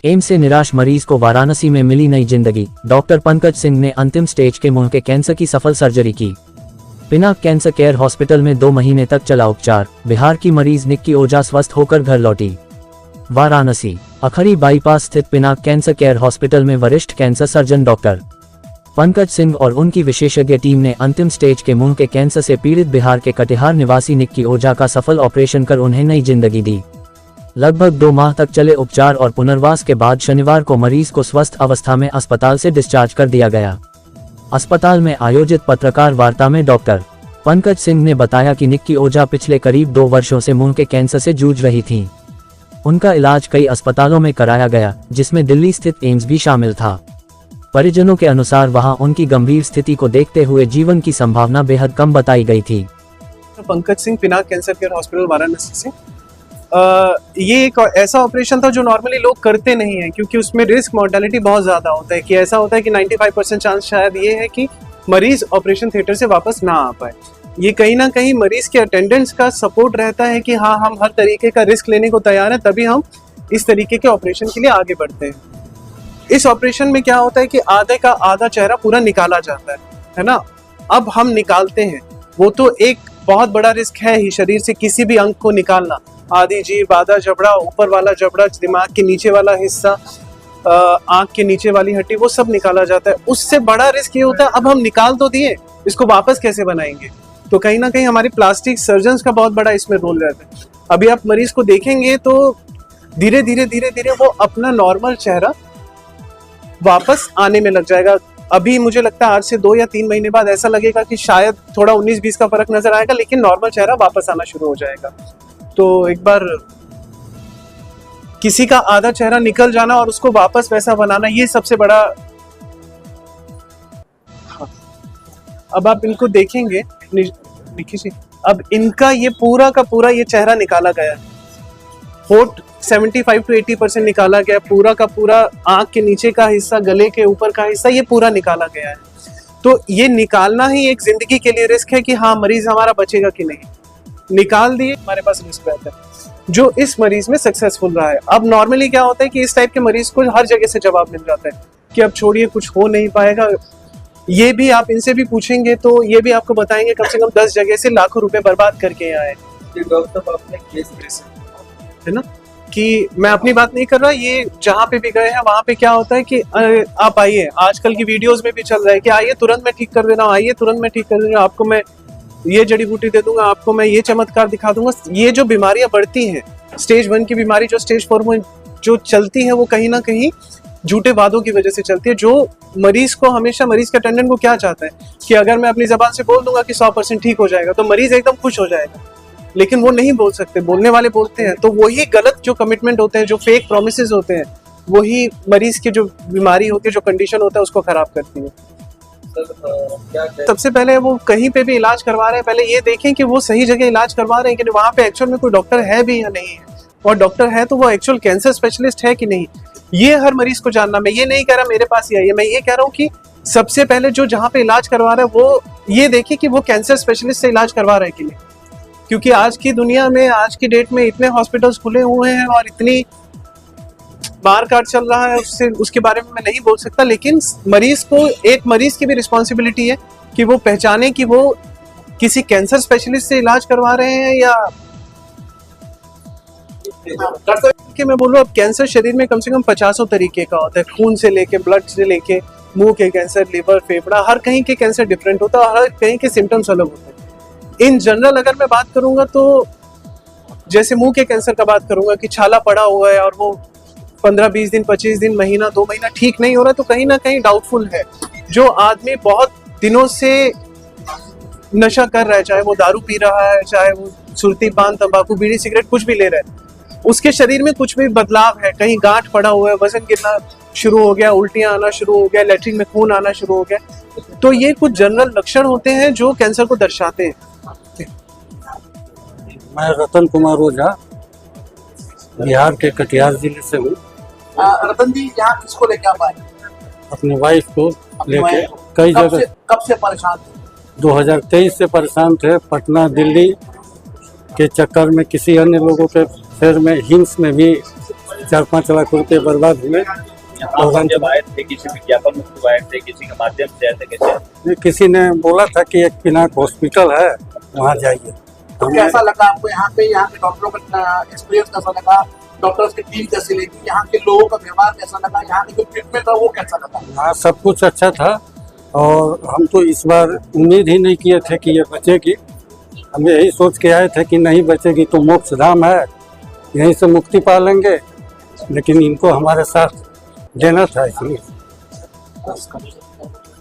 AIIMS से निराश मरीज को वाराणसी में मिली नई जिंदगी। डॉक्टर पंकज सिंह ने अंतिम स्टेज के मुंह के कैंसर की सफल सर्जरी की। पिनाक कैंसर केयर हॉस्पिटल में 2 महीने तक चला उपचार। बिहार की मरीज निक्की ओझा स्वस्थ होकर घर लौटी। वाराणसी अखरी बाईपास स्थित पिनाक कैंसर केयर हॉस्पिटल में वरिष्ठ cancer surgeon doctor Pankaj Singh और उनकी विशेषज्ञ टीम ने अंतिम स्टेज के मुंह के कैंसर से पीड़ित बिहार के कटिहार निवासी निक्की ओझा का सफल ऑपरेशन कर उन्हें नई जिंदगी दी। लगभग 2 माह तक चले उपचार और पुनर्वास के बाद शनिवार को मरीज को स्वस्थ अवस्था में अस्पताल से डिस्चार्ज कर दिया गया। अस्पताल में आयोजित पत्रकार वार्ता में डॉक्टर पंकज सिंह ने बताया कि निक्की ओझा पिछले करीब 2 वर्षों से मुंह के कैंसर से जूझ रही थीं। उनका इलाज कई अस्पतालों में कराया गया, जिसमें दिल्ली स्थित एम्स भी शामिल था। परिजनों के अनुसार वहां उनकी गंभीर स्थिति को देखते हुए जीवन की संभावना बेहद कम बताई गई थी। Pankaj Singh, Pinak cancer care hospital, Varanasi से। ये एक ऐसा ऑपरेशन था जो नॉर्मली लोग करते नहीं है, क्योंकि उसमें रिस्क मॉर्टेलिटी बहुत ज़्यादा होता है। कि ऐसा होता है कि 95% चांस शायद ये है कि मरीज ऑपरेशन थिएटर से वापस ना आ पाए। ये कहीं ना कहीं मरीज के अटेंडेंट्स का सपोर्ट रहता है कि हाँ, हम हर तरीके का रिस्क लेने को तैयार हैं, तभी हम इस तरीके के ऑपरेशन के लिए आगे बढ़ते हैं। इस ऑपरेशन में क्या होता है कि आधे का आधा चेहरा पूरा निकाला जाता है ना। अब हम निकालते हैं, वो तो एक बहुत बड़ा रिस्क है ही, शरीर से किसी भी अंग को निकालना। आधी जीभ, आधा जबड़ा, ऊपर वाला जबड़ा, दिमाग के नीचे वाला हिस्सा, आंख के नीचे वाली हड्डी, वो सब निकाला जाता है। उससे बड़ा रिस्क ये होता है, अब हम निकाल तो दिए, इसको वापस कैसे बनाएंगे। तो कहीं ना कहीं हमारी प्लास्टिक सर्जन्स का बहुत बड़ा इसमें रोल रहता है। अभी आप मरीज को देखेंगे तो धीरे धीरे वो अपना नॉर्मल चेहरा वापस आने में लग जाएगा। अभी मुझे लगता है आज से 2 या 3 महीने बाद ऐसा लगेगा कि शायद थोड़ा 19-20 का फर्क नजर आएगा, लेकिन नॉर्मल चेहरा वापस आना शुरू हो जाएगा। तो एक बार किसी का आधा चेहरा निकल जाना और उसको वापस वैसा बनाना, ये सबसे बड़ा। अब आप इनको देखेंगे, अब इनका ये पूरा का पूरा ये चेहरा निकाला गया है। होठ 75 to 80% निकाला गया, पूरा का पूरा आंख के नीचे का हिस्सा, गले के ऊपर का हिस्सा, ये पूरा निकाला गया है। तो ये निकालना ही एक जिंदगी के लिए रिस्क है कि हाँ, मरीज हमारा बचेगा कि नहीं। निकाल दिए, हमारे पास रिस्क रहता है, जो इस मरीज में सक्सेसफुल रहा है। अब नॉर्मली क्या होता है कि इस टाइप के मरीज को हर जगह से जवाब मिल जाता है कि अब छोड़िए, कुछ हो नहीं पाएगा। ये भी आप इनसे भी पूछेंगे तो ये भी आपको बताएंगे कम से कम 10 जगह से लाखों रुपए बर्बाद करके आए, है ना। कि मैं अपनी बात नहीं कर रहा, ये जहाँ पे भी गए हैं वहां पे क्या होता है कि आप आइए, आजकल की वीडियोस में भी चल रहा है कि आइए तुरंत मैं ठीक कर दे रहा हूँ, आइए तुरंत मैं ठीक कर दे रहा हूँ, आपको मैं ये जड़ी बूटी दे दूंगा, आपको मैं ये चमत्कार दिखा दूंगा। ये जो बीमारियां बढ़ती हैं, स्टेज 1 की बीमारी जो स्टेज 4 में जो चलती है, वो कहीं ना कहीं झूठे वादों की वजह से चलती है। जो मरीज को हमेशा, मरीज का अटेंडेंट को क्या चाहता है कि अगर मैं अपनी जबान से बोल दूंगा कि 100% ठीक हो जाएगा, तो मरीज एकदम खुश हो जाएगा, लेकिन वो नहीं बोल सकते, बोलने वाले बोलते हैं। तो वही गलत जो कमिटमेंट होते हैं, जो फेक प्रोमिसेस होते हैं, वही मरीज की जो बीमारी होती है, जो कंडीशन होता है, उसको खराब करती है। सबसे पहले वो कहीं पे भी इलाज करवा रहे हैं, पहले ये देखें कि वो सही जगह इलाज करवा रहे हैं कि वहां पे एक्चुअल में कोई डॉक्टर है भी या नहीं है, और डॉक्टर है तो वो एक्चुअल कैंसर स्पेशलिस्ट है कि नहीं। ये हर मरीज को जानना। मैं ये नहीं कह रहा मेरे पास ही आइए, मैं ये कह रहा हूँ कि सबसे पहले जो जहाँ पे इलाज करवा रहा है वो ये देखे कि वो कैंसर स्पेशलिस्ट से इलाज करवा रहे हैं कि नहीं। क्योंकि आज की दुनिया में, आज की डेट में इतने हॉस्पिटल्स खुले हुए हैं और इतनी मार काट चल रहा है, उसके बारे में मैं नहीं बोल सकता, लेकिन मरीज को, एक मरीज की भी रिस्पॉन्सिबिलिटी है कि वो पहचाने कि वो किसी कैंसर स्पेशलिस्ट से इलाज करवा रहे हैं या कि मैं बोलूँ, अब कैंसर शरीर में कम से कम 50 तरीके का होता है, खून से लेके, ब्लड से लेके, मुंह के कैंसर, लिवर, फेफड़ा, हर कहीं के कैंसर डिफरेंट होता है और हर कहीं के सिम्टम्स अलग होते हैं। इन जनरल अगर मैं बात करूंगा तो जैसे मुंह के कैंसर का बात करूंगा कि छाला पड़ा हुआ है और वो 15-20 दिन, 25 दिन, महीना, 2 महीना ठीक नहीं हो रहा, तो कहीं ना कहीं डाउटफुल है। जो आदमी बहुत दिनों से नशा कर रहा है, चाहे वो दारू पी रहा है, चाहे वो सुरती, पान, तंबाकू, बीड़ी, सिगरेट कुछ भी ले रहा है, उसके शरीर में कुछ भी बदलाव है, कहीं गांठ पड़ा हुआ है, वजन गिरना शुरू हो गया, उल्टियां आना शुरू हो गया, लैट्रिन में खून आना शुरू हो गया, तो ये कुछ जनरल लक्षण होते हैं जो कैंसर को दर्शाते हैं। मैं रतन कुमार ओझा बिहार के कटिहार जिले से हूँ। रतन जी, यहाँ किसको लेके आप आए? अपनी वाइफ को लेके कई जगह। कब से परेशान थे? 2023 से परेशान थे। पटना, दिल्ली के चक्कर में, किसी अन्य लोगों के फेर में, हिम्स में भी 4-5 लाख रुपए बर्बाद हुए। आप जब आए थे किसी विज्ञापन में तो आए थे, किसी के माध्यम से आए थे, कैसे? किसी ने बोला था कि एक पिनाक हॉस्पिटल है, वहाँ जाइए। तो कैसा लगा आपको यहाँ के डॉक्टरों का एक्सपीरियंस कैसा लगा, डॉक्टर्स की टीम कैसी लगी, यहाँ के लोगों का व्यवहार कैसा लगा, यहाँ की जो ट्रीटमेंट था वो कैसा लगा? हाँ, सब कुछ अच्छा था और हम तो इस बार उम्मीद ही नहीं किए थे कि ये बचेगी। हम यही सोच के आए थे कि नहीं बचेगी तो मोक्ष धाम है, यहीं से मुक्ति पा लेंगे, लेकिन इनको हमारे साथ देना था इसलिए।